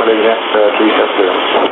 Malaysia 370.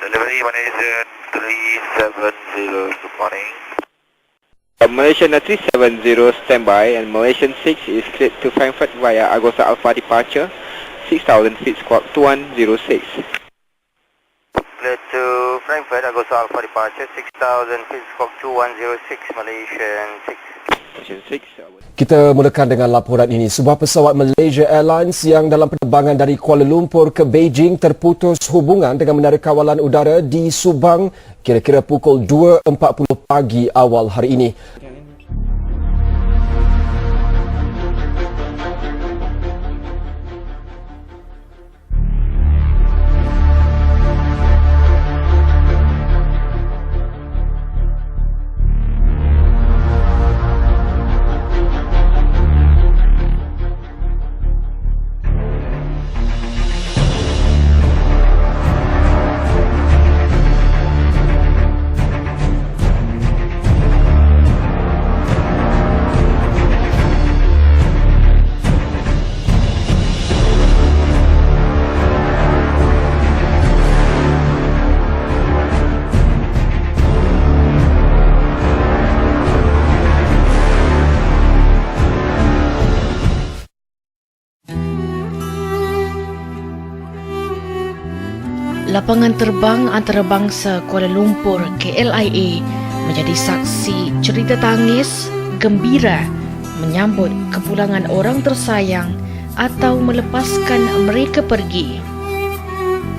Delivery Malaysia 370, good morning. Malaysian 370 standby and Malaysian 6 is cleared to Frankfurt via Agosa Alpha departure 6000 feet squawk 2106. Cleared to Frankfurt, Agosa Alpha departure 6000 feet squawk 2106, Malaysian 6. Malaysian 6. Kita mulakan dengan laporan ini. Sebuah pesawat Malaysia Airlines yang dalam penerbangan dari Kuala Lumpur ke Beijing terputus hubungan dengan Menara Kawalan Udara di Subang kira-kira pukul 2.40 pagi awal hari ini. Lapangan terbang antarabangsa Kuala Lumpur KLIA menjadi saksi cerita tangis gembira menyambut kepulangan orang tersayang atau melepaskan mereka pergi.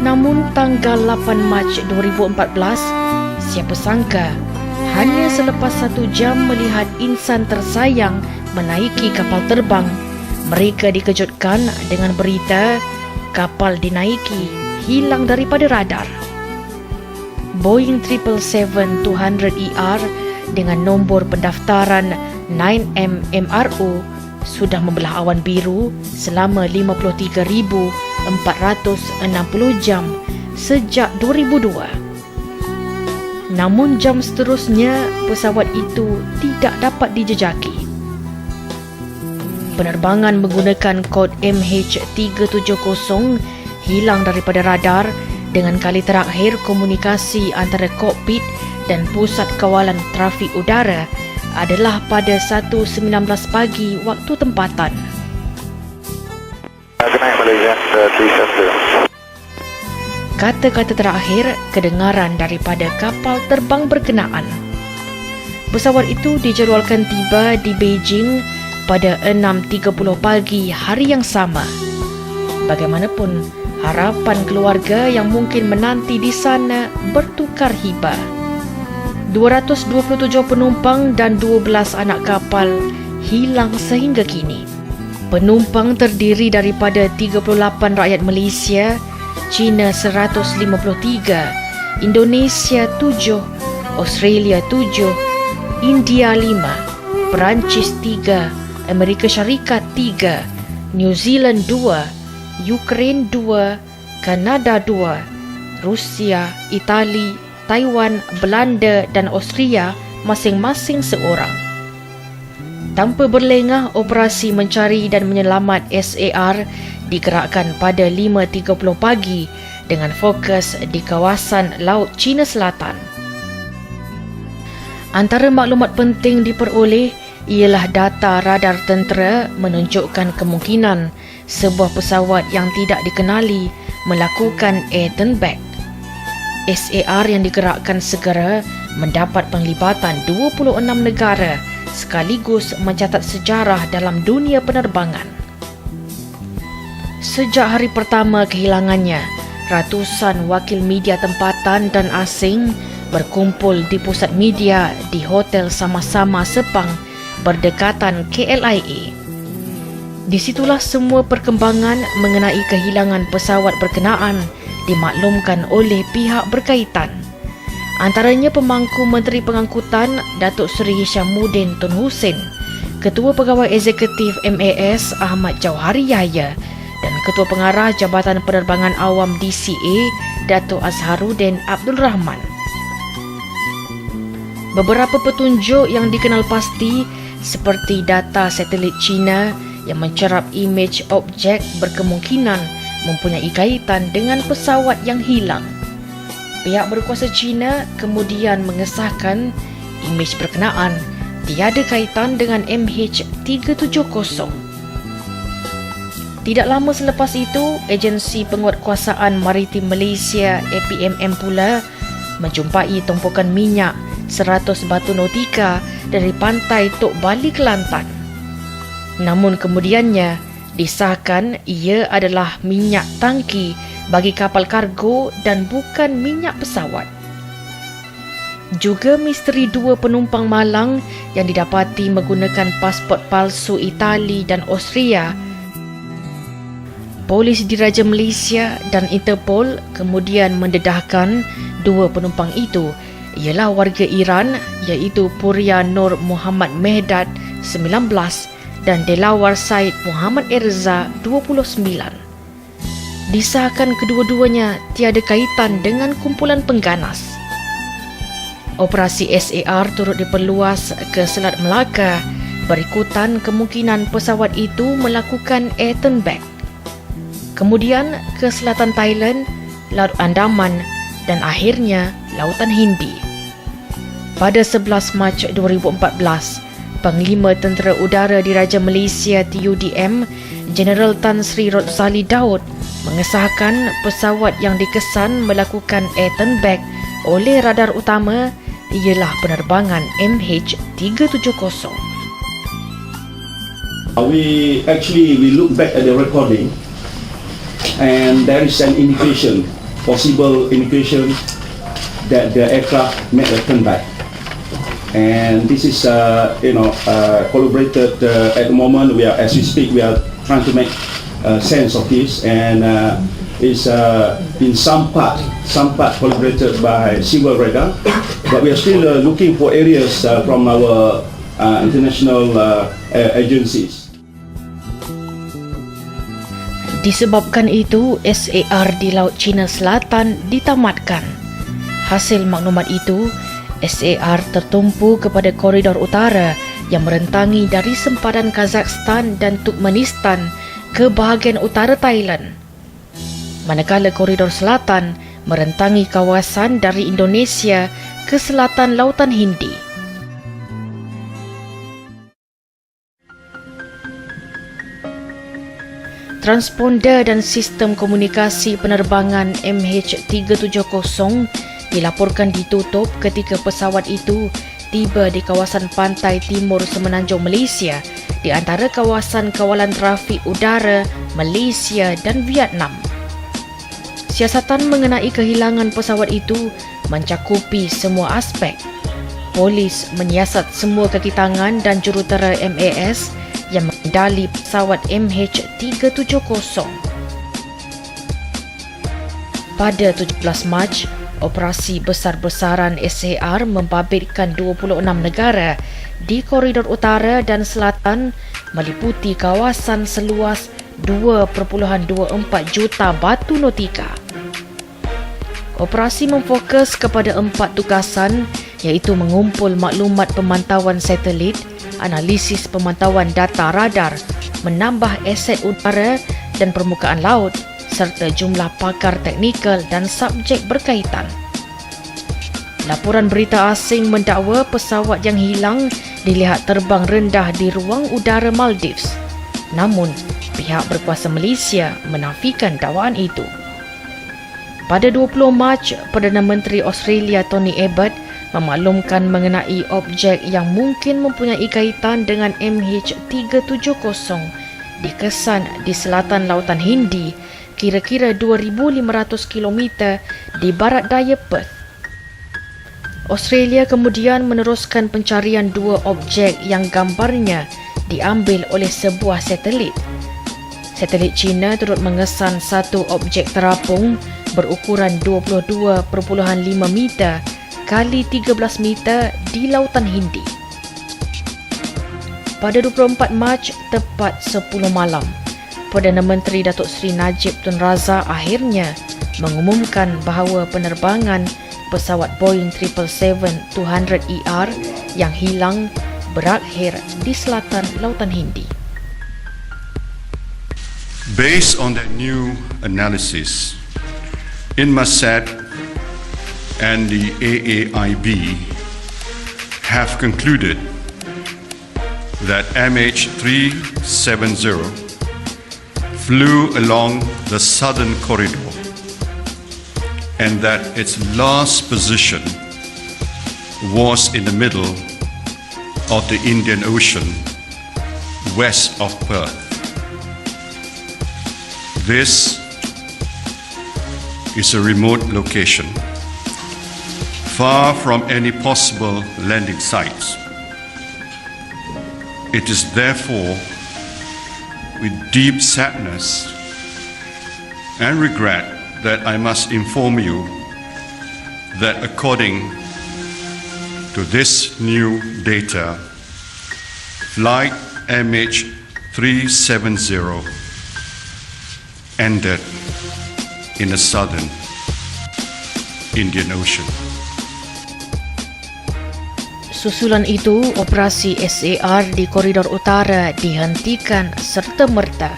Namun tanggal 8 Mac 2014, siapa sangka hanya selepas 1 jam melihat insan tersayang menaiki kapal terbang, mereka dikejutkan dengan berita kapal dinaiki hilang daripada radar. Boeing 777-200ER dengan nombor pendaftaran 9M-MRO sudah membelah awan biru selama 53,460 jam sejak 2002. Namun jam seterusnya pesawat itu tidak dapat dijejaki. Penerbangan menggunakan kod MH370 hilang daripada radar dengan kali terakhir komunikasi antara kokpit dan pusat kawalan trafik udara adalah pada 1.19 pagi waktu tempatan. Good night Malaysia 370. Kata-kata terakhir kedengaran daripada kapal terbang berkenaan. Pesawat itu dijadualkan tiba di Beijing pada 6.30 pagi hari yang sama. Bagaimanapun, harapan keluarga yang mungkin menanti di sana bertukar hibah. 227 penumpang dan 12 anak kapal hilang sehingga kini. Penumpang terdiri daripada 38 rakyat Malaysia, China 153, Indonesia 7, Australia 7, India 5, Perancis 3, Amerika Syarikat 3, New Zealand 2, Ukraine 2, Kanada 2, Rusia, Itali, Taiwan, Belanda dan Austria masing-masing seorang. Tanpa berlengah, operasi mencari dan menyelamat SAR digerakkan pada 5.30 pagi dengan fokus di kawasan Laut Cina Selatan. Antara maklumat penting diperoleh ialah data radar tentera menunjukkan kemungkinan sebuah pesawat yang tidak dikenali melakukan air turn back. SAR yang digerakkan segera mendapat penglibatan 26 negara sekaligus mencatat sejarah dalam dunia penerbangan. Sejak hari pertama kehilangannya, ratusan wakil media tempatan dan asing berkumpul di pusat media di Hotel Sama-Sama Sepang berdekatan KLIA. Disitulah semua perkembangan mengenai kehilangan pesawat berkenaan dimaklumkan oleh pihak berkaitan. Antaranya Pemangku Menteri Pengangkutan Datuk Seri Hishamuddin Tun Hussein, Ketua Pegawai Eksekutif MAS Ahmad Jauhari Yahya dan Ketua Pengarah Jabatan Penerbangan Awam DCA Datuk Azharuddin Abdul Rahman. Beberapa petunjuk yang dikenal pasti seperti data satelit China yang mencerap imej objek berkemungkinan mempunyai kaitan dengan pesawat yang hilang. Pihak berkuasa China kemudian mengesahkan imej berkenaan tiada kaitan dengan MH370. Tidak lama selepas itu, Agensi Penguatkuasaan Maritim Malaysia APMM pula menjumpai tumpukan minyak 100 batu nautika dari pantai Tok Bali, Kelantan. Namun kemudiannya disahkan ia adalah minyak tangki bagi kapal kargo dan bukan minyak pesawat. Juga misteri 2 penumpang malang yang didapati menggunakan pasport palsu Itali dan Austria. Polis Diraja Malaysia dan Interpol kemudian mendedahkan 2 penumpang itu ialah warga Iran iaitu Puria Nur Muhammad Mehdad 19 dan Delawar Said Muhammad Erza 29. Disahkan kedua-duanya tiada kaitan dengan kumpulan pengganas. Operasi SAR turut diperluas ke Selat Melaka berikutan kemungkinan pesawat itu melakukan air turn back. Kemudian ke selatan Thailand, Laut Andaman dan akhirnya Lautan Hindi. Pada 11 Mac 2014, Panglima Tentera Udara Diraja Malaysia TUDM, Jeneral Tan Sri Rotsali Daud mengesahkan pesawat yang dikesan melakukan air turn back oleh radar utama ialah penerbangan MH370. We look back at the recording and there is an indication, possible indication that the aircraft made a turn back. And this is, collaborated at the moment. As we speak, we are trying to make sense of this, and is in some part collaborated by civil radar, but we are still looking for areas from our international agencies. Disebabkan itu, SAR di Laut Cina Selatan ditamatkan. Hasil maklumat itu, SAR tertumpu kepada koridor utara yang merentangi dari sempadan Kazakhstan dan Turkmenistan ke bahagian utara Thailand. Manakala koridor selatan merentangi kawasan dari Indonesia ke selatan Lautan Hindi. Transponder dan sistem komunikasi penerbangan MH370 dilaporkan ditutup ketika pesawat itu tiba di kawasan pantai timur semenanjung Malaysia di antara kawasan kawalan trafik udara Malaysia dan Vietnam. Siasatan mengenai kehilangan pesawat itu mencakupi semua aspek. Polis menyiasat semua kaki tangan dan jurutera MAS yang mengendali pesawat MH370. Pada 17 Mac, operasi besar-besaran SAR membabitkan 26 negara di koridor utara dan selatan meliputi kawasan seluas 2.24 juta batu nautika. Operasi memfokus kepada 4 tugasan iaitu mengumpul maklumat pemantauan satelit, analisis pemantauan data radar, menambah aset udara dan permukaan laut serta jumlah pakar teknikal dan subjek berkaitan. Laporan berita asing mendakwa pesawat yang hilang dilihat terbang rendah di ruang udara Maldives. Namun, pihak berkuasa Malaysia menafikan dakwaan itu. Pada 20 Mac, Perdana Menteri Australia Tony Abbott memaklumkan mengenai objek yang mungkin mempunyai kaitan dengan MH370 dikesan di selatan Lautan Hindi, kira-kira 2,500 km di barat daya Perth. Australia kemudian meneruskan pencarian 2 objek yang gambarnya diambil oleh sebuah satelit. Satelit China turut mengesan 1 objek terapung berukuran 22.5 meter kali 13 meter di Lautan Hindi. Pada 24 Mac, tepat 10 malam, Perdana Menteri Datuk Seri Najib Tun Razak akhirnya mengumumkan bahawa penerbangan pesawat Boeing 777-200ER yang hilang berakhir di selatan Lautan Hindi. Based on that new analysis, Inmarsat and the AAIB have concluded that MH370 flew along the southern corridor and that its last position was in the middle of the Indian Ocean west of Perth. This is a remote location, far from any possible landing sites. It is therefore with deep sadness and regret that I must inform you that according to this new data, flight MH370 ended in the southern Indian Ocean. Susulan itu, operasi SAR di koridor utara dihentikan serta-merta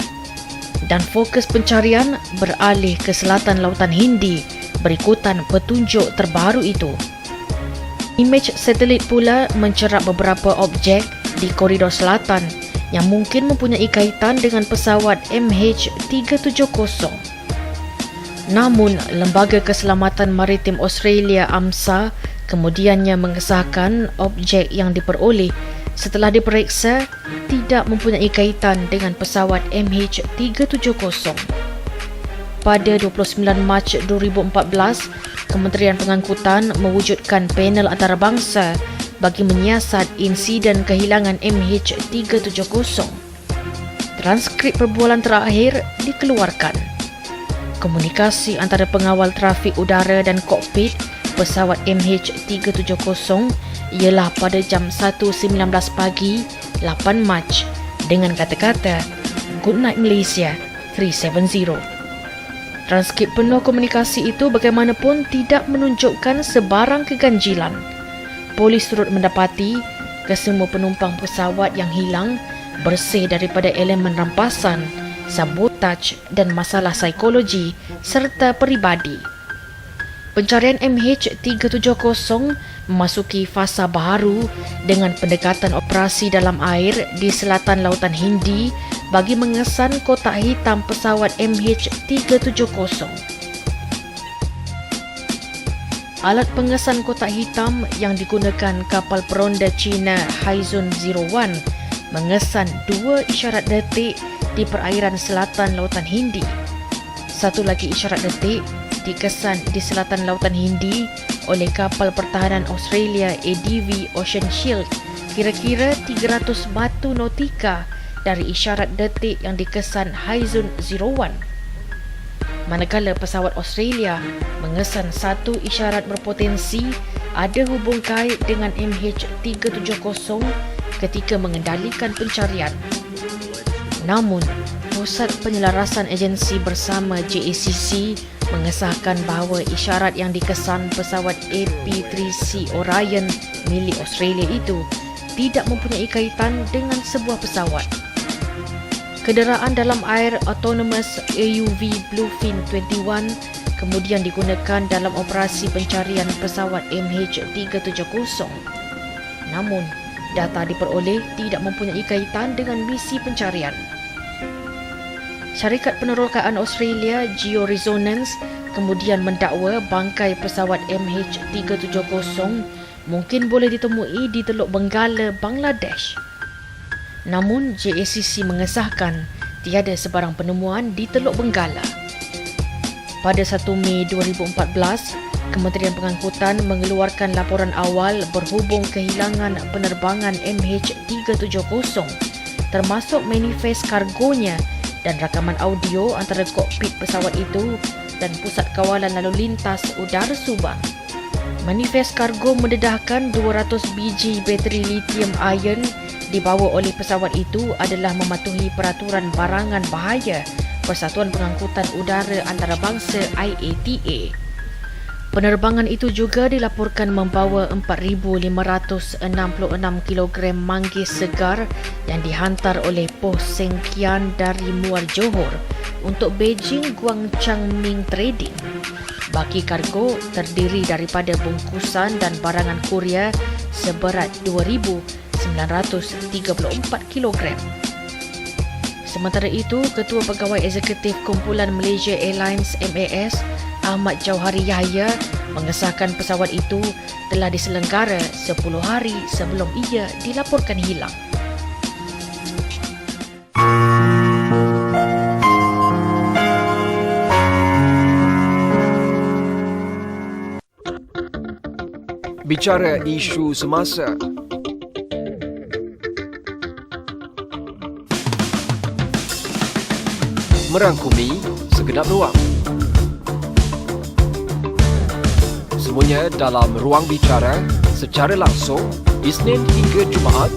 dan fokus pencarian beralih ke selatan Lautan Hindi berikutan petunjuk terbaru itu. Imej satelit pula mencerap beberapa objek di koridor selatan yang mungkin mempunyai kaitan dengan pesawat MH370. Namun, Lembaga Keselamatan Maritim Australia AMSA kemudiannya mengesahkan objek yang diperoleh setelah diperiksa tidak mempunyai kaitan dengan pesawat MH370. Pada 29 Mac 2014, Kementerian Pengangkutan mewujudkan panel antarabangsa bagi menyiasat insiden kehilangan MH370. Transkrip perbualan terakhir dikeluarkan. Komunikasi antara pengawal trafik udara dan kokpit pesawat MH370 ialah pada jam 1.19 pagi 8 Mac dengan kata-kata Good Night Malaysia 370. Transkrip penuh komunikasi itu bagaimanapun tidak menunjukkan sebarang keganjilan. Polis turut mendapati kesemua penumpang pesawat yang hilang bersih daripada elemen rampasan, sabotaj dan masalah psikologi serta peribadi. Pencarian MH370 memasuki fasa baharu dengan pendekatan operasi dalam air di selatan Lautan Hindi bagi mengesan kotak hitam pesawat MH370. Alat pengesan kotak hitam yang digunakan kapal peronda China Haizun 01 mengesan 2 isyarat detik di perairan selatan Lautan Hindi. Satu lagi isyarat detik dikesan di selatan Lautan Hindi oleh kapal pertahanan Australia ADV Ocean Shield kira-kira 300 batu nautika dari isyarat detik yang dikesan Haizun 01. Manakala pesawat Australia mengesan satu isyarat berpotensi ada hubung kait dengan MH370 ketika mengendalikan pencarian. Namun, Pusat Penyelarasan Agensi bersama JACC mengesahkan bahawa isyarat yang dikesan pesawat AP3C Orion milik Australia itu tidak mempunyai kaitan dengan sebuah pesawat. Kenderaan dalam air autonomous AUV Bluefin 21 kemudian digunakan dalam operasi pencarian pesawat MH370. Namun, data diperoleh tidak mempunyai kaitan dengan misi pencarian. Syarikat Penerokaan Australia Georesonance kemudian mendakwa bangkai pesawat MH370 mungkin boleh ditemui di Teluk Benggala, Bangladesh. Namun, JACC mengesahkan tiada sebarang penemuan di Teluk Benggala. Pada 1 Mei 2014, Kementerian Pengangkutan mengeluarkan laporan awal berhubung kehilangan penerbangan MH370 termasuk manifest kargonya dan rakaman audio antara kokpit pesawat itu dan Pusat Kawalan Lalu Lintas Udara Subang. Manifest kargo mendedahkan 200 biji bateri lithium ion dibawa oleh pesawat itu adalah mematuhi peraturan barangan bahaya Persatuan Pengangkutan Udara Antarabangsa IATA. Penerbangan itu juga dilaporkan membawa 4,566 kilogram manggis segar yang dihantar oleh Pos Seng Kian dari Muar Johor untuk Beijing Guangchangming Trading. Baki kargo terdiri daripada bungkusan dan barangan Korea seberat 2,934 kilogram. Sementara itu, Ketua Pegawai Eksekutif Kumpulan Malaysia Airlines MAS Ahmad Jauhari Yahya mengesahkan pesawat itu telah diselenggara 10 hari sebelum ia dilaporkan hilang. Bicara isu semasa. Merangkumi segenap ruang. Semuanya dalam Ruang Bicara secara langsung Isnin hingga Jumaat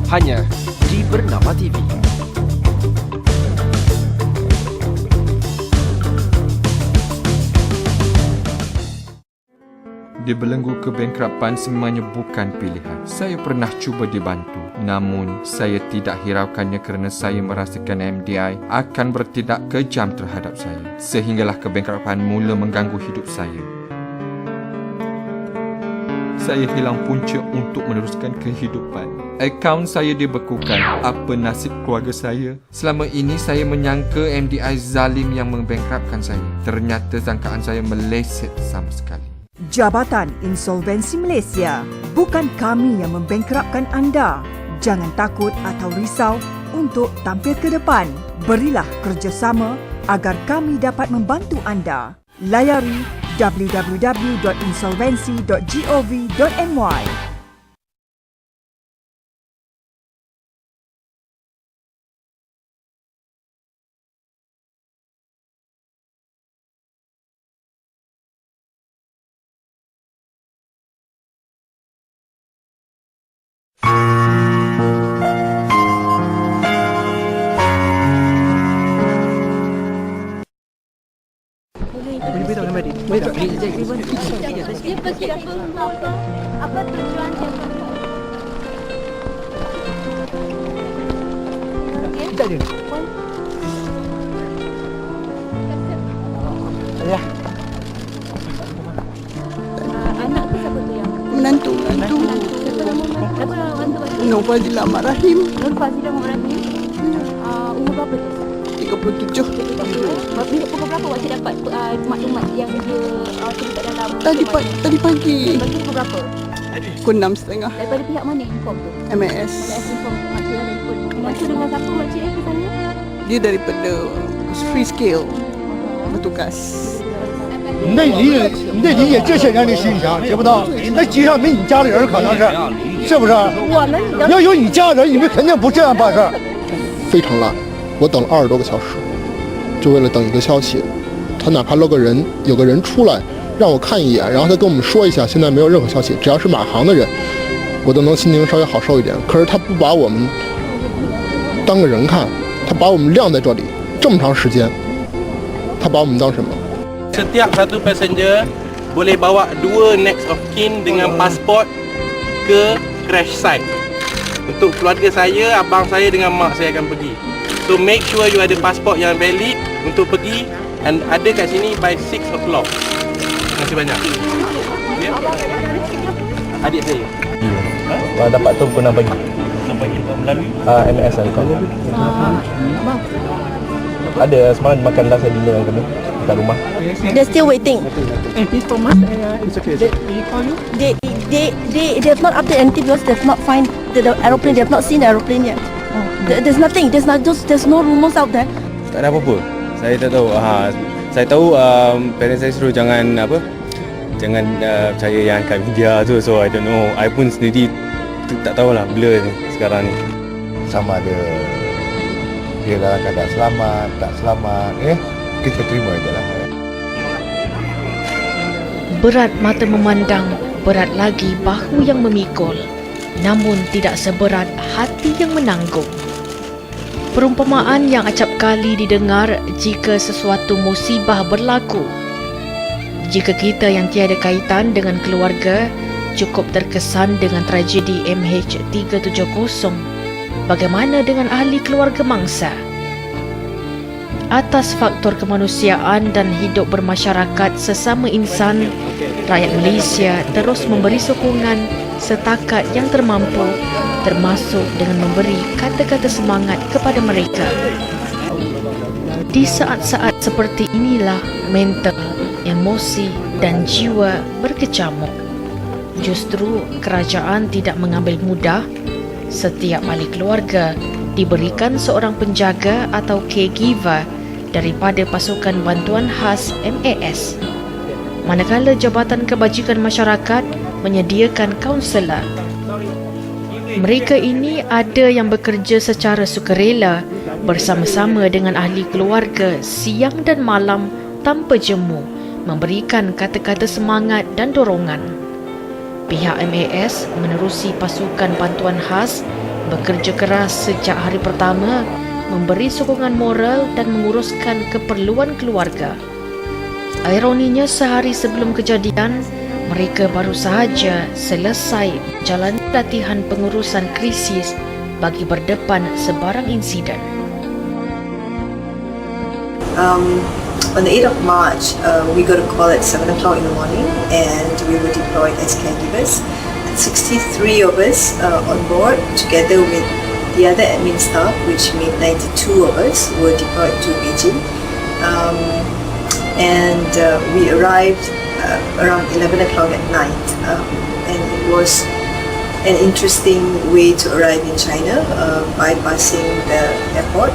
hanya di Bernama TV. Dibelenggu kebangkrapan semuanya bukan pilihan. Saya pernah cuba dibantu, namun saya tidak hiraukannya kerana saya merasakan MDI akan bertindak kejam terhadap saya. Sehinggalah kebangkrapan mula mengganggu hidup saya. Saya hilang punca untuk meneruskan kehidupan. Akaun saya dibekukan. Apa nasib keluarga saya? Selama ini saya menyangka MDI zalim yang membangkrapkan saya. Ternyata sangkaan saya meleset sama sekali. Jabatan Insolvensi Malaysia, bukan kami yang membangkrapkan anda. Jangan takut atau risau untuk tampil ke depan. Berilah kerjasama agar kami dapat membantu anda. Layari www.insolvency.gov.my. Apa tujuan dia? Tidak ada. Ayah. Anak tu siapa tu yang? Menantu. Siapa nama menantu? Nur Fazila Ahmad Rahim. Nur Fazila Ahmad Rahim. Umur berapa tu? 37. Bila pukul berapa waktu dapat maklumat yang dia terlibat dalam? Tadi pagi. Pagi pukul berapa? Pukul 6.30. Daripada pihak mana inform tu? MAS. Inform makcik dah ikut. Makcik dengan siapa makcik dia ke sana? Dia daripada Free Scale. Bertugas. 你得理解这些人的心情，知不道？那机上没你家里人，可能是不是？要有你家人，你们肯定不这样办事。非常烂，我等了20多个小时，就为了等一个消息。他哪怕有个人出来让我看一眼，然后他跟我们说一下，现在没有任何消息，只要是马航的人，我都能心情稍微好受一点。可是他不把我们当个人看，他把我们晾在这里这么长时间，他把我们当什么？ Setiap satu passenger boleh bawa 2 next of kin dengan pasport ke crash site. Untuk keluarga saya, abang saya dengan mak saya akan pergi. So make sure you ada pasport yang valid untuk pergi and ada kat sini by 6 o'clock. Terima kasih banyak. Ya? Adik saya. Dapat tu pukul 6 pagi. 6 pagi melalui MS Alcom. Ada semalam makan dah saya dinner dengan kami kat rumah. They're still waiting. It's Thomas. It's okay. Did he call you? They have not updated anything because they have not find the aeroplane. They have not seen the aeroplane yet. There's nothing. There's no rumors out there. Tak ada apa-apa. Saya tak tahu. Saya tahu parents saya suruh jangan percaya yang kat media tu. So I don't know. I pun sendiri tak tahulah blur ni sekarang ni. Sama ada dia dalam keadaan selamat, tak selamat, kita terima je lah. Berat mata memandang, berat lagi bahu yang memikul. Namun tidak seberat hati yang menanggung. Perumpamaan yang acap kali didengar jika sesuatu musibah berlaku. Jika kita yang tiada kaitan dengan keluarga cukup terkesan dengan tragedi MH370, bagaimana dengan ahli keluarga mangsa? Atas faktor kemanusiaan dan hidup bermasyarakat sesama insan, rakyat Malaysia terus memberi sokongan setakat yang termampu, termasuk dengan memberi kata-kata semangat kepada mereka. Di saat-saat seperti inilah mental, emosi dan jiwa berkecamuk. Justru kerajaan tidak mengambil mudah. Setiap ahli keluarga diberikan seorang penjaga atau caregiver daripada pasukan bantuan khas MAS. Manakala Jabatan Kebajikan Masyarakat menyediakan kaunselor. Mereka ini ada yang bekerja secara sukarela bersama-sama dengan ahli keluarga siang dan malam tanpa jemu, memberikan kata-kata semangat dan dorongan. Pihak MAS menerusi pasukan bantuan khas bekerja keras sejak hari pertama, memberi sokongan moral dan menguruskan keperluan keluarga. Ironinya, sehari sebelum kejadian, mereka baru sahaja selesai menjalani latihan pengurusan krisis bagi berdepan sebarang insiden. On the 8th of March, we got a call at 7 o'clock in the morning and we were deployed as caregivers. 63 of us on board together with the other admin staff, which made 92 of us, were deployed to Beijing. We arrived around 11 o'clock at night, and it was an interesting way to arrive in China, bypassing the airport.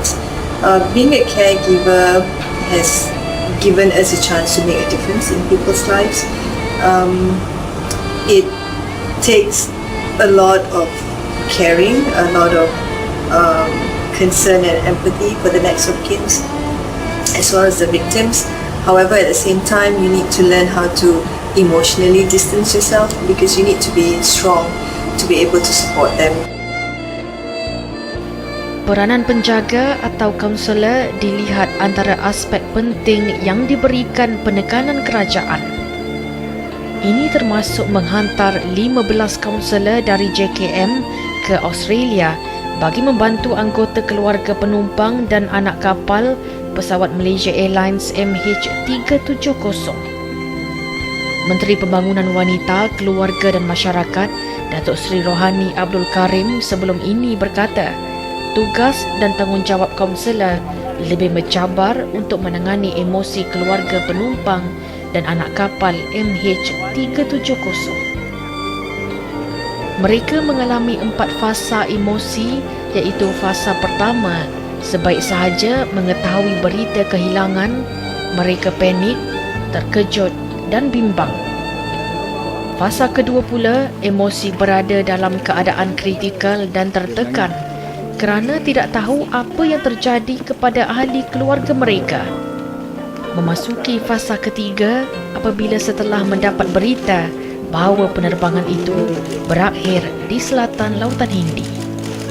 Being a caregiver has given us a chance to make a difference in people's lives. It takes a lot of caring, a lot of concern and empathy for the next of kin, as well as the victims. However, at the same time, you need to learn how to emotionally distance yourself, because you need to be strong to be able to support them. Peranan penjaga atau kaunselor dilihat antara aspek penting yang diberikan penekanan kerajaan. Ini termasuk menghantar 15 kaunselor dari JKM ke Australia bagi membantu anggota keluarga penumpang dan anak kapal pesawat Malaysia Airlines MH370. Menteri Pembangunan Wanita, Keluarga dan Masyarakat, Datuk Seri Rohani Abdul Karim sebelum ini berkata, tugas dan tanggungjawab kaunselor lebih mencabar untuk menangani emosi keluarga penumpang dan anak kapal MH370. Mereka mengalami 4 fasa emosi, iaitu fasa pertama, sebaik sahaja mengetahui berita kehilangan, mereka panik, terkejut dan bimbang. Fasa kedua pula, emosi berada dalam keadaan kritikal dan tertekan kerana tidak tahu apa yang terjadi kepada ahli keluarga mereka. Memasuki fasa ketiga apabila setelah mendapat berita bahawa penerbangan itu berakhir di selatan Lautan Hindi,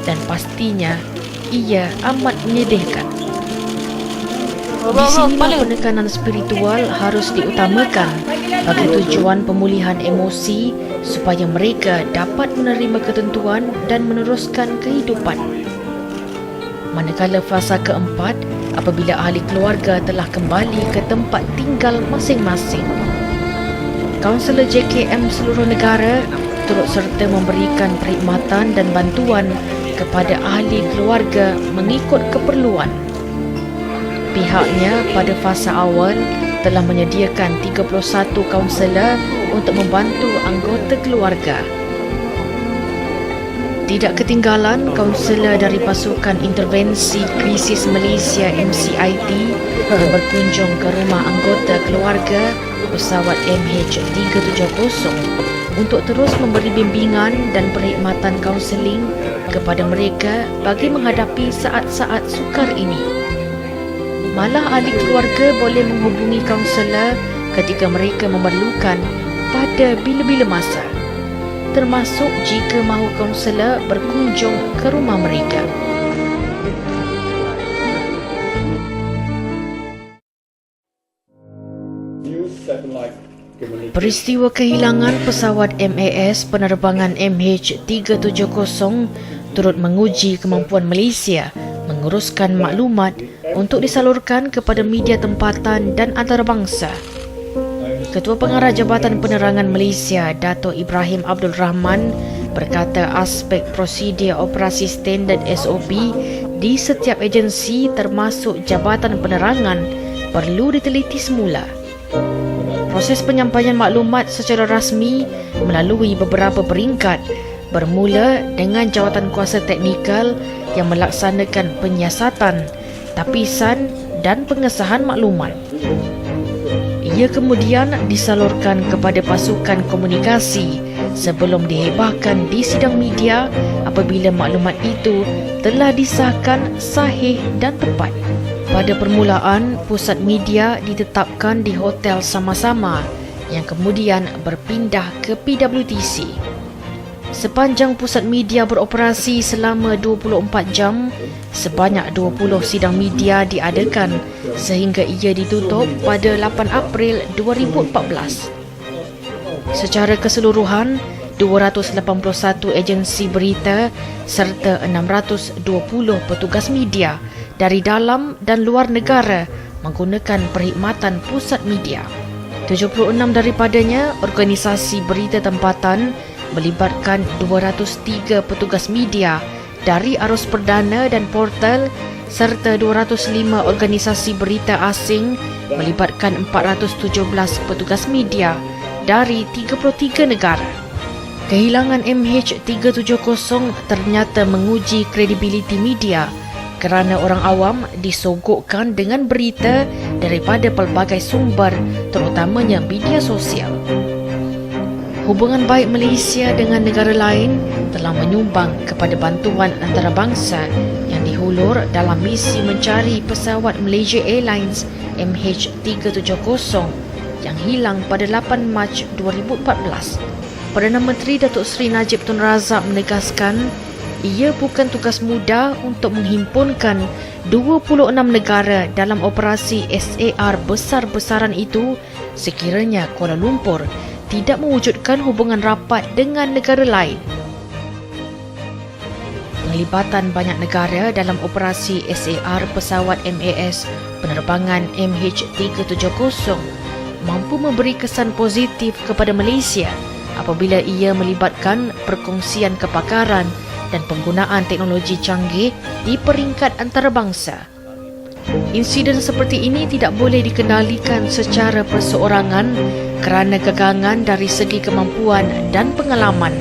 dan pastinya ia amat menyedihkan. Di sinilah penekanan spiritual harus diutamakan bagi tujuan pemulihan emosi supaya mereka dapat menerima ketentuan dan meneruskan kehidupan. Manakala fasa keempat, apabila ahli keluarga telah kembali ke tempat tinggal masing-masing. Kaunselor JKM seluruh negara turut serta memberikan perkhidmatan dan bantuan kepada ahli keluarga mengikut keperluan. Pihaknya pada fasa awal telah menyediakan 31 kaunselor untuk membantu anggota keluarga. Tidak ketinggalan, kaunselor dari Pasukan Intervensi Krisis Malaysia MCIT yang berkunjung ke rumah anggota keluarga pesawat MH370 untuk terus memberi bimbingan dan perkhidmatan kaunseling kepada mereka bagi menghadapi saat-saat sukar ini. Malah ahli keluarga boleh menghubungi kaunselor ketika mereka memerlukan pada bila-bila masa, termasuk jika mahu kaunselor berkunjung ke rumah mereka. Peristiwa kehilangan pesawat MAS penerbangan MH370 turut menguji kemampuan Malaysia menguruskan maklumat untuk disalurkan kepada media tempatan dan antarabangsa. Ketua Pengarah Jabatan Penerangan Malaysia, Dato' Ibrahim Abdul Rahman, berkata aspek prosedur operasi standard SOP di setiap agensi termasuk Jabatan Penerangan perlu diteliti semula. Proses penyampaian maklumat secara rasmi melalui beberapa peringkat, bermula dengan jawatan kuasa teknikal yang melaksanakan penyiasatan, tapisan dan pengesahan maklumat. Ia kemudian disalurkan kepada pasukan komunikasi sebelum dihebahkan di sidang media apabila maklumat itu telah disahkan sahih dan tepat. Pada permulaan, pusat media ditetapkan di hotel sama-sama yang kemudian berpindah ke PWTC. Sepanjang pusat media beroperasi selama 24 jam, sebanyak 20 sidang media diadakan sehingga ia ditutup pada 8 April 2014. Secara keseluruhan, 281 agensi berita serta 620 petugas media dari dalam dan luar negara menggunakan perkhidmatan pusat media. 76 daripadanya organisasi berita tempatan melibatkan 203 petugas media dari arus perdana dan portal serta 205 organisasi berita asing melibatkan 417 petugas media dari 33 negara. Kehilangan MH370 ternyata menguji kredibiliti media kerana orang awam disogokkan dengan berita daripada pelbagai sumber, terutamanya media sosial. Hubungan baik Malaysia dengan negara lain telah menyumbang kepada bantuan antarabangsa yang dihulur dalam misi mencari pesawat Malaysia Airlines MH370 yang hilang pada 8 Mac 2014. Perdana Menteri Datuk Seri Najib Tun Razak menegaskan ia bukan tugas mudah untuk menghimpunkan 26 negara dalam operasi SAR besar-besaran itu sekiranya Kuala Lumpur tidak mewujudkan hubungan rapat dengan negara lain. Penglibatan banyak negara dalam operasi SAR pesawat MAS penerbangan MH370 mampu memberi kesan positif kepada Malaysia apabila ia melibatkan perkongsian kepakaran dan penggunaan teknologi canggih di peringkat antarabangsa. Insiden seperti ini tidak boleh dikendalikan secara perseorangan kerana kegangan dari segi kemampuan dan pengalaman.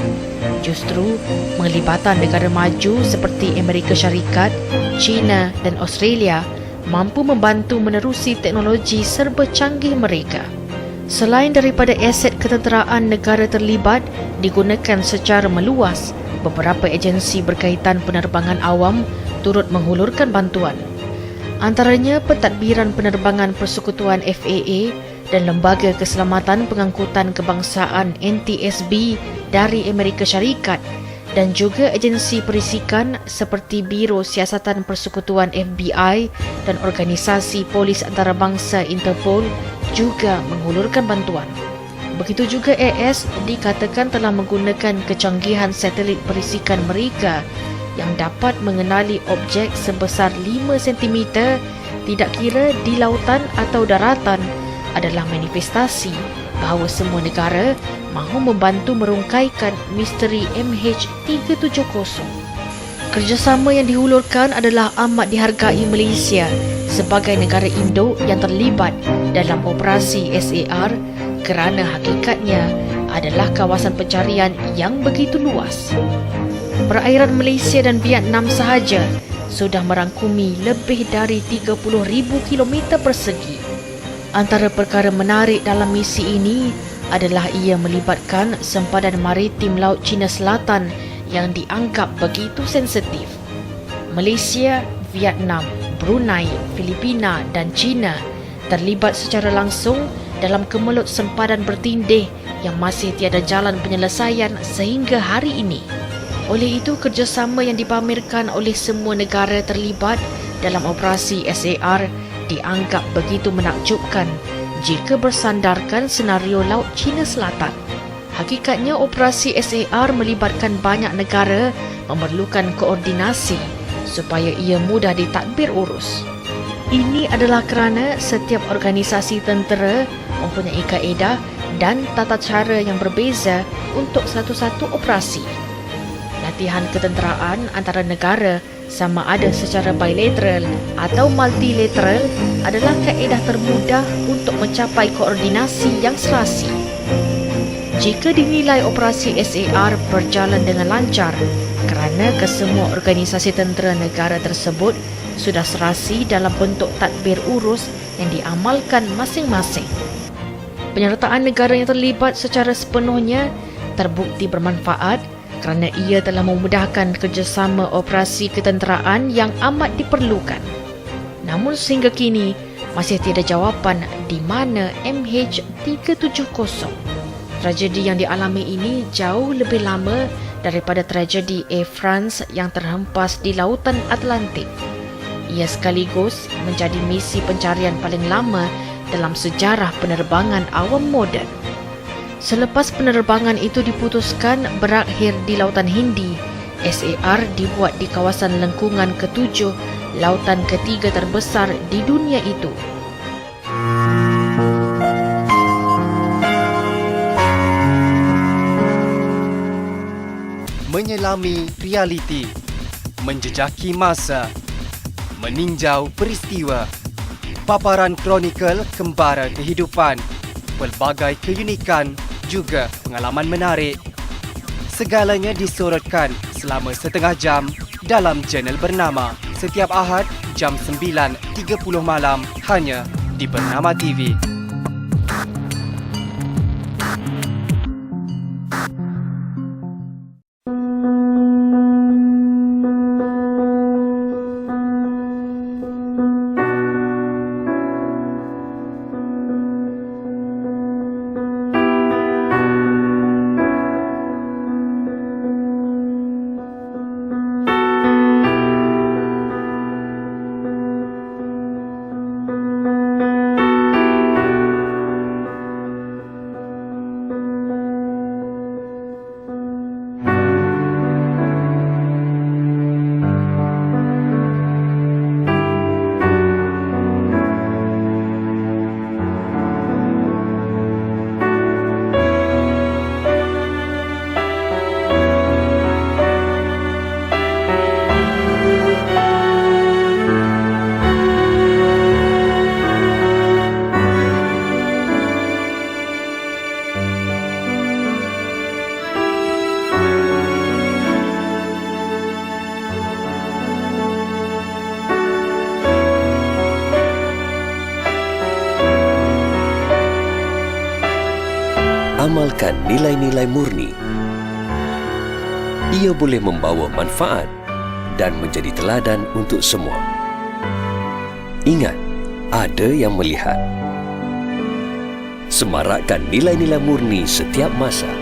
Justru, penglibatan negara maju seperti Amerika Syarikat, China dan Australia mampu membantu menerusi teknologi serba canggih mereka. Selain daripada aset ketenteraan negara terlibat digunakan secara meluas, beberapa agensi berkaitan penerbangan awam turut menghulurkan bantuan. Antaranya Pentadbiran Penerbangan Persekutuan FAA dan Lembaga Keselamatan Pengangkutan Kebangsaan NTSB dari Amerika Syarikat dan juga agensi perisikan seperti Biro Siasatan Persekutuan FBI dan Organisasi Polis Antarabangsa Interpol juga menghulurkan bantuan. Begitu juga AS dikatakan telah menggunakan kecanggihan satelit perisikan mereka yang dapat mengenali objek sebesar 5 cm tidak kira di lautan atau daratan adalah manifestasi bahawa semua negara mahu membantu merungkaikan misteri MH370. Kerjasama yang dihulurkan adalah amat dihargai Malaysia sebagai negara induk yang terlibat dalam operasi SAR kerana hakikatnya adalah kawasan pencarian yang begitu luas. Perairan Malaysia dan Vietnam sahaja sudah merangkumi lebih dari 30,000 kilometer persegi. Antara perkara menarik dalam misi ini adalah ia melibatkan sempadan maritim Laut Cina Selatan yang dianggap begitu sensitif. Malaysia, Vietnam, Brunei, Filipina dan China terlibat secara langsung dalam kemelut sempadan bertindih yang masih tiada jalan penyelesaian sehingga hari ini. Oleh itu, kerjasama yang dipamerkan oleh semua negara terlibat dalam operasi SAR dianggap begitu menakjubkan jika bersandarkan senario Laut Cina Selatan. Hakikatnya, operasi SAR melibatkan banyak negara memerlukan koordinasi supaya ia mudah ditadbir urus. Ini adalah kerana setiap organisasi tentera mempunyai kaedah dan tata cara yang berbeza untuk satu-satu operasi. Latihan ketenteraan antara negara sama ada secara bilateral atau multilateral adalah kaedah termudah untuk mencapai koordinasi yang serasi. Jika dinilai operasi SAR berjalan dengan lancar kerana kesemua organisasi tentera negara tersebut sudah serasi dalam bentuk tadbir urus yang diamalkan masing-masing. Penyertaan negara yang terlibat secara sepenuhnya terbukti bermanfaat kerana ia telah memudahkan kerjasama operasi ketenteraan yang amat diperlukan. Namun sehingga kini masih tiada jawapan di mana MH370. Tragedi yang dialami ini jauh lebih lama daripada tragedi Air France yang terhempas di Lautan Atlantik. Ia sekaligus menjadi misi pencarian paling lama dalam sejarah penerbangan awam moden. Selepas penerbangan itu diputuskan berakhir di Lautan Hindi, SAR dibuat di kawasan lengkungan ke-7, lautan ketiga terbesar di dunia itu. Menyelami realiti, menjejaki masa, meninjau peristiwa, paparan kronikal kembara kehidupan, pelbagai keunikan juga pengalaman menarik. Segalanya disorotkan selama setengah jam dalam channel bernama setiap Ahad jam 9.30 malam hanya di Bernama TV. merupakan nilai-nilai murni. Ia boleh membawa manfaat dan menjadi teladan untuk semua. Ingat, ada yang melihat. Semarakkan nilai-nilai murni setiap masa.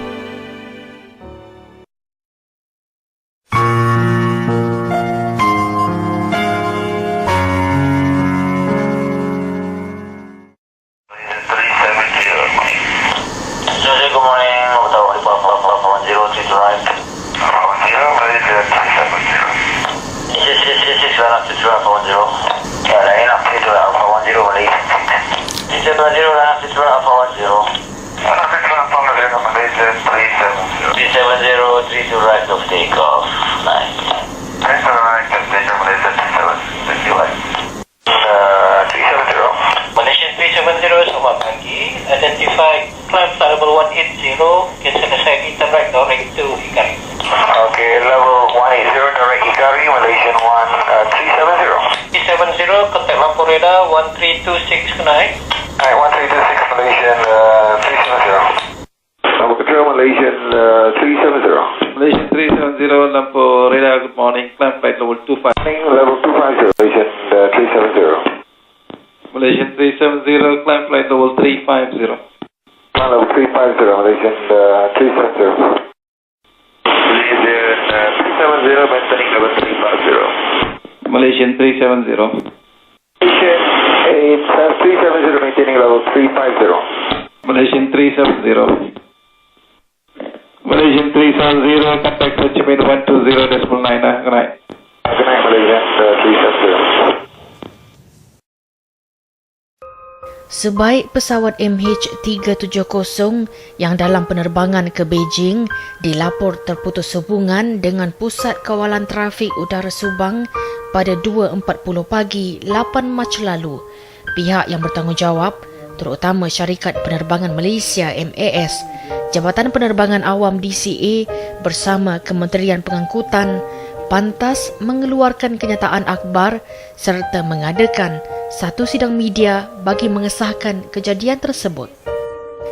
Okay, level 180, direct Ikari, Malaysian 1370. 370, contact lampu radar 1326, good night. Alright, 1326, Malaysian 370. Lampu control, Malaysian 370. Malaysian 370, lampu radar, good morning, climb flight level 25. Level 250, Malaysian 370. Malaysian 370, climb flight level 350. Level 350, Malaysian 370. Malaysian 370, maintaining level 350. Malaysian 370. Malaysian 370, maintaining level 350. Malaysian 370. Malaysian 370, contact Ho Chi Minh 120.9, good night. Good night, Malaysian 370. Sebaik pesawat MH370 yang dalam penerbangan ke Beijing dilapor terputus hubungan dengan Pusat Kawalan Trafik Udara Subang pada 2.40 pagi 8 Mac lalu, pihak yang bertanggungjawab, terutama Syarikat Penerbangan Malaysia MAS, Jabatan Penerbangan Awam DCA bersama Kementerian Pengangkutan pantas mengeluarkan kenyataan akhbar serta mengadakan satu sidang media bagi mengesahkan kejadian tersebut.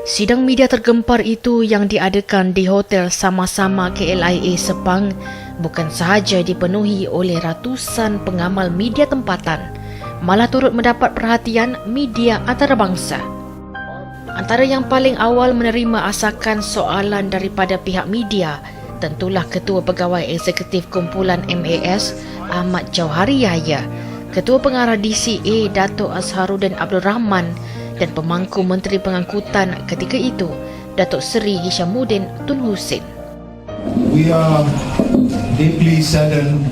Sidang media tergempar itu yang diadakan di Hotel Sama-Sama KLIA Sepang bukan sahaja dipenuhi oleh ratusan pengamal media tempatan, malah turut mendapat perhatian media antarabangsa. Antara yang paling awal menerima asakan soalan daripada pihak media tentulah Ketua Pegawai Eksekutif Kumpulan MAS Ahmad Jauhari Yahya, Ketua Pengarah DCA Dato' Azharuddin Abdul Rahman dan Pemangku Menteri Pengangkutan ketika itu Datuk Seri Hishamuddin Tun Hussein. We are deeply saddened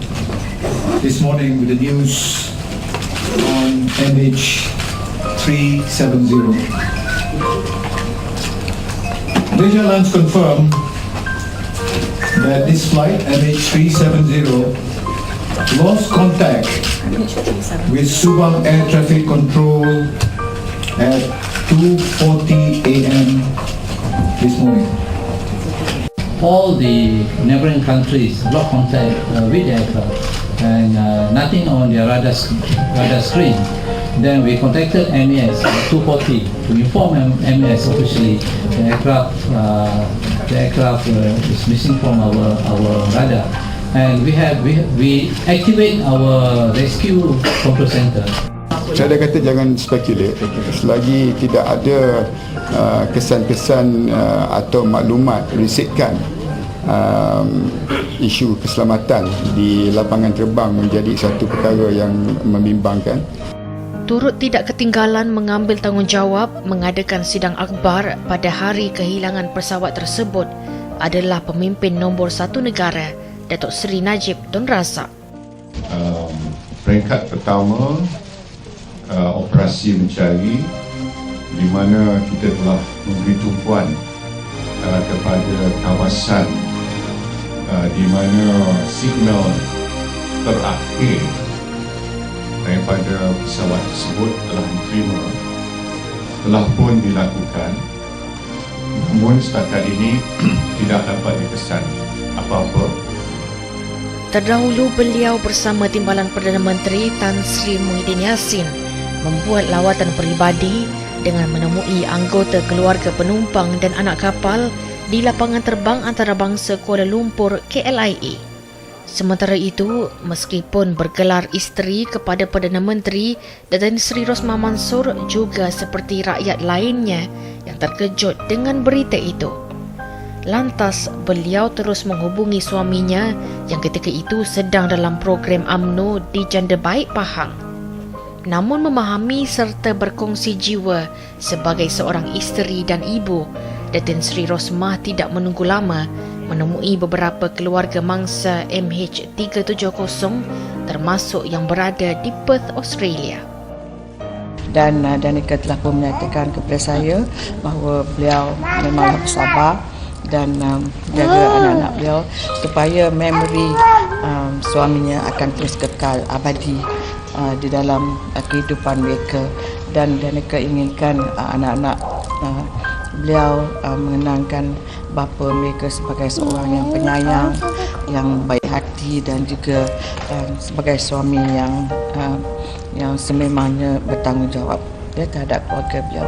this morning with the news on MH370. Malaysia Airlines confirmed that this flight MH370 lost contact with Subang Air Traffic Control at 2:40 a.m. this morning. All the neighboring countries lost contact with the aircraft and nothing on their radar screen. Then we contacted MAS at 2:40 to inform MAS officially the aircraft is missing from our radar, and we activate our rescue control center. Saya kata jangan spekulate selagi tidak ada kesan-kesan atau maklumat risikan isu keselamatan di lapangan terbang menjadi satu perkara yang membimbangkan. Turut tidak ketinggalan mengambil tanggungjawab mengadakan sidang akhbar pada hari kehilangan pesawat tersebut adalah pemimpin nombor 1 negara, Datuk Seri Najib Tun Razak. Peringkat pertama, operasi mencari, di mana kita telah memberi tumpuan kepada kawasan di mana signal terakhir daripada pesawat tersebut telah diterima, telah pun dilakukan, namun setakat ini tidak dapat dikesan apa-apa. Terdahulu beliau bersama Timbalan Perdana Menteri Tan Sri Muhyiddin Yassin membuat lawatan peribadi dengan menemui anggota keluarga penumpang dan anak kapal di lapangan terbang antarabangsa Kuala Lumpur KLIA. Sementara itu, meskipun bergelar isteri kepada Perdana Menteri, Datin Seri Rosmah Mansor juga seperti rakyat lainnya yang terkejut dengan berita itu. Lantas, beliau terus menghubungi suaminya yang ketika itu sedang dalam program UMNO di Janda Baik, Pahang. Namun memahami serta berkongsi jiwa sebagai seorang isteri dan ibu, Datin Seri Rosmah tidak menunggu lama menemui beberapa keluarga mangsa MH370 termasuk yang berada di Perth, Australia. Dan Danica telah pun menyatakan kepada saya bahawa beliau memang bersabar dan jaga anak-anak beliau supaya memori suaminya akan terus kekal abadi di dalam kehidupan mereka. Dan Danica inginkan anak-anak beliau mengenangkan bapa mereka sebagai seorang yang penyayang, yang baik hati dan juga sebagai suami yang sememangnya bertanggungjawab terhadap keluarga beliau.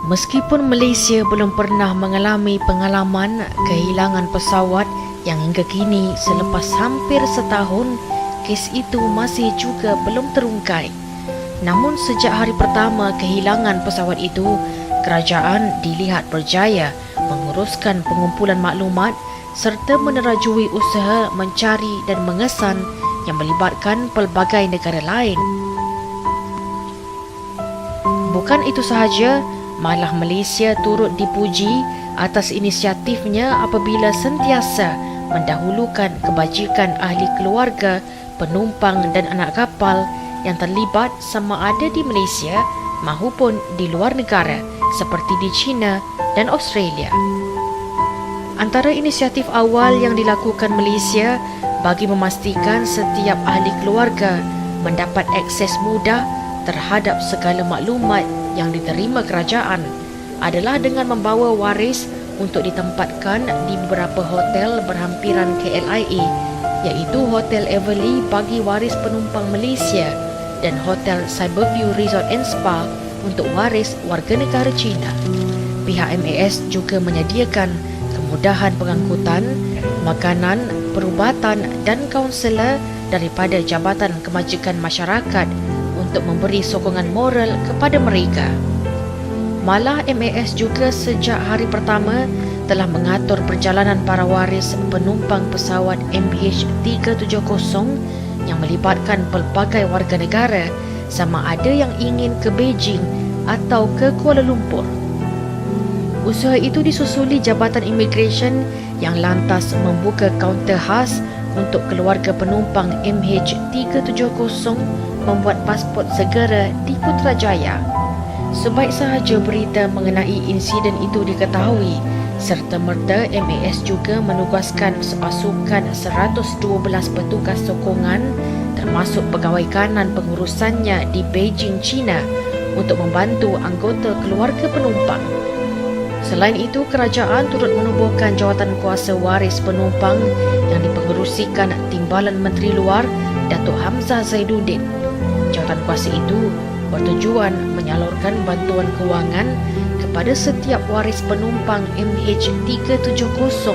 Meskipun Malaysia belum pernah mengalami pengalaman kehilangan pesawat yang hingga kini selepas hampir setahun, kes itu masih juga belum terungkai. Namun sejak hari pertama kehilangan pesawat itu, kerajaan dilihat berjaya menguruskan pengumpulan maklumat serta menerajui usaha mencari dan mengesan yang melibatkan pelbagai negara lain. Bukan itu sahaja, malah Malaysia turut dipuji atas inisiatifnya apabila sentiasa mendahulukan kebajikan ahli keluarga, penumpang dan anak kapal yang terlibat sama ada di Malaysia maupun di luar negara seperti di China dan Australia. Antara inisiatif awal yang dilakukan Malaysia bagi memastikan setiap ahli keluarga mendapat akses mudah terhadap segala maklumat yang diterima kerajaan adalah dengan membawa waris untuk ditempatkan di beberapa hotel berhampiran KLIA, iaitu Hotel Everly bagi waris penumpang Malaysia dan Hotel Cyberview Resort and Spa untuk waris warga negara China. Pihak MAS juga menyediakan kemudahan pengangkutan, makanan, perubatan dan kaunselor daripada Jabatan Kebajikan Masyarakat untuk memberi sokongan moral kepada mereka. Malah MAS juga sejak hari pertama telah mengatur perjalanan para waris penumpang pesawat MH370 yang melibatkan pelbagai warga negara sama ada yang ingin ke Beijing atau ke Kuala Lumpur. Usaha itu disusuli Jabatan Immigration yang lantas membuka kaunter khas untuk keluarga penumpang MH370 membuat pasport segera di Putrajaya. Sebaik sahaja berita mengenai insiden itu diketahui, serta merta MAS juga menugaskan pasukan 112 petugas sokongan termasuk pegawai kanan pengurusannya di Beijing, China untuk membantu anggota keluarga penumpang. Selain itu, kerajaan turut menubuhkan jawatan kuasa waris penumpang yang dipengerusikan Timbalan Menteri Luar Datuk Hamzah Zaiduddin. Jawatan kuasa itu bertujuan menyalurkan bantuan kewangan kepada setiap waris penumpang MH370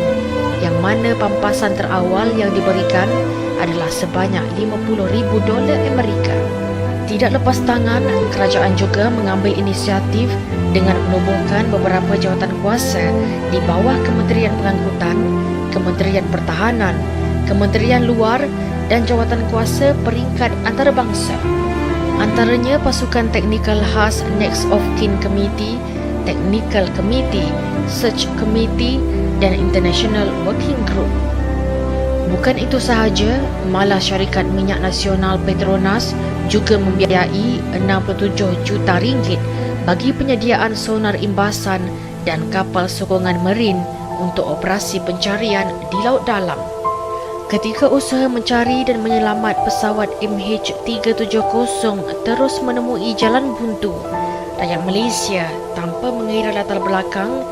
yang mana pampasan terawal yang diberikan adalah sebanyak $50,000 Amerika. Tidak lepas tangan, kerajaan juga mengambil inisiatif dengan menubuhkan beberapa jawatan kuasa di bawah Kementerian Pengangkutan, Kementerian Pertahanan, Kementerian Luar dan jawatan kuasa peringkat antarabangsa. Antaranya pasukan teknikal khas Next of Kin Committee, Technical Committee, Search Committee dan International Working Group. Bukan itu sahaja, malah syarikat minyak nasional Petronas juga membiayai 67 juta ringgit bagi penyediaan sonar imbasan dan kapal sokongan marin untuk operasi pencarian di laut dalam. Ketika usaha mencari dan menyelamat pesawat MH370 terus menemui jalan buntu, rakyat Malaysia tanpa mengira latar belakang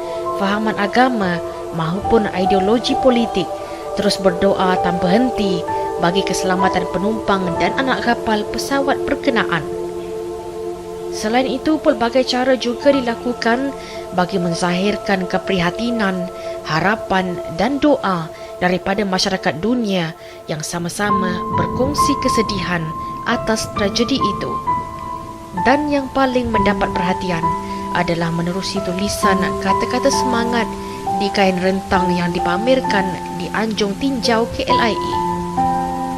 kefahaman agama maupun ideologi politik, terus berdoa tanpa henti bagi keselamatan penumpang dan anak kapal pesawat berkenaan. Selain itu, pelbagai cara juga dilakukan bagi menzahirkan keprihatinan, harapan dan doa daripada masyarakat dunia yang sama-sama berkongsi kesedihan atas tragedi itu. Dan yang paling mendapat perhatian adalah menerusi tulisan kata-kata semangat di kain rentang yang dipamerkan di anjung tinjau KLIA.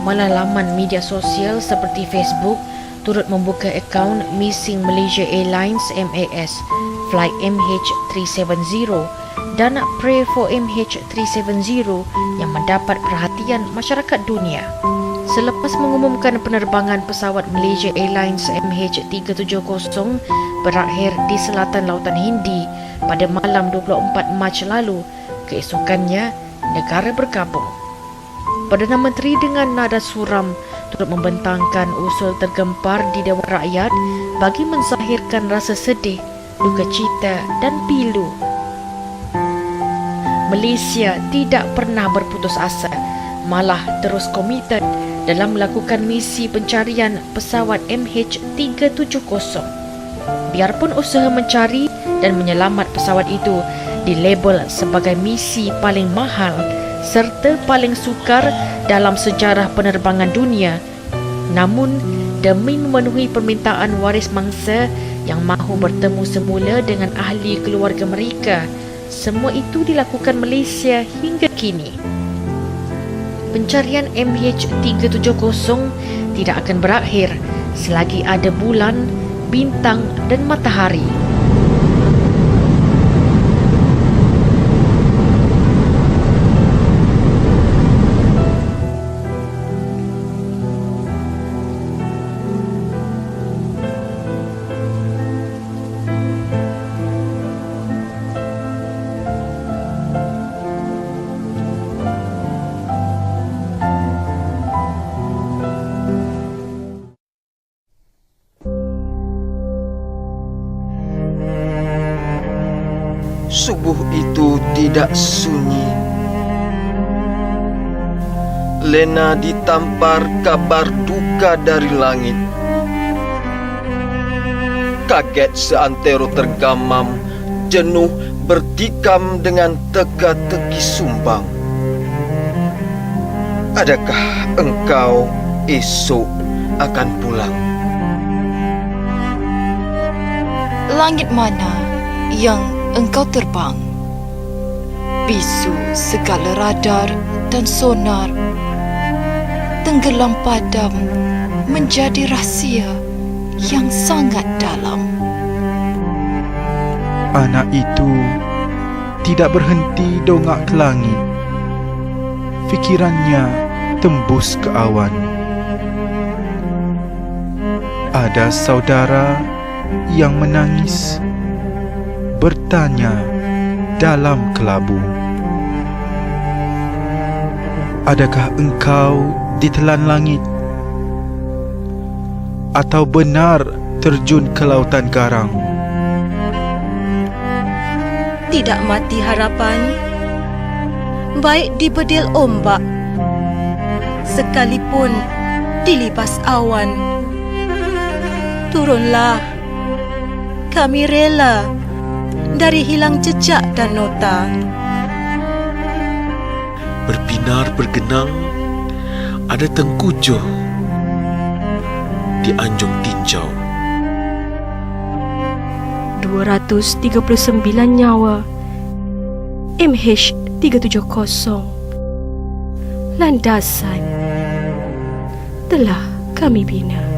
Malah laman media sosial seperti Facebook turut membuka akaun Missing Malaysia Airlines MAS Flight MH370 dan Pray for MH370 yang mendapat perhatian masyarakat dunia. Selepas mengumumkan penerbangan pesawat Malaysia Airlines MH370 berakhir di selatan Lautan Hindi pada malam 24 Mac lalu, keesokannya negara bergabung. Perdana Menteri dengan nada suram turut membentangkan usul tergempar di Dewan Rakyat bagi menzahirkan rasa sedih, duka cita dan pilu. Malaysia tidak pernah berputus asa, malah terus komited dalam melakukan misi pencarian pesawat MH370. Biarpun usaha mencari dan menyelamat pesawat itu dilabel sebagai misi paling mahal serta paling sukar dalam sejarah penerbangan dunia, namun demi memenuhi permintaan waris mangsa yang mahu bertemu semula dengan ahli keluarga mereka, semua itu dilakukan Malaysia hingga kini. Pencarian MH370 tidak akan berakhir selagi ada bulan, bintang dan matahari. Subuh itu tidak sunyi. Lena ditampar kabar duka dari langit. Kaget seantero tergamam, jenuh bertikam dengan teka-teki sumbang. Adakah engkau esok akan pulang? Langit mana yang engkau terbang? Bisu segala radar dan sonar, tenggelam padam menjadi rahsia yang sangat dalam. Anak itu tidak berhenti dongak ke langit. Fikirannya tembus ke awan. Ada saudara yang menangis, bertanya dalam kelabu, adakah engkau ditelan langit atau benar terjun ke lautan garang? Tidak mati harapan, baik di bedil ombak, sekalipun dilibas awan. Turunlah, kami rela dari hilang jejak dan nota. Berbinar bergenang, ada tengkujuh di anjung tinjau. 239 nyawa MH370 landasan telah kami bina.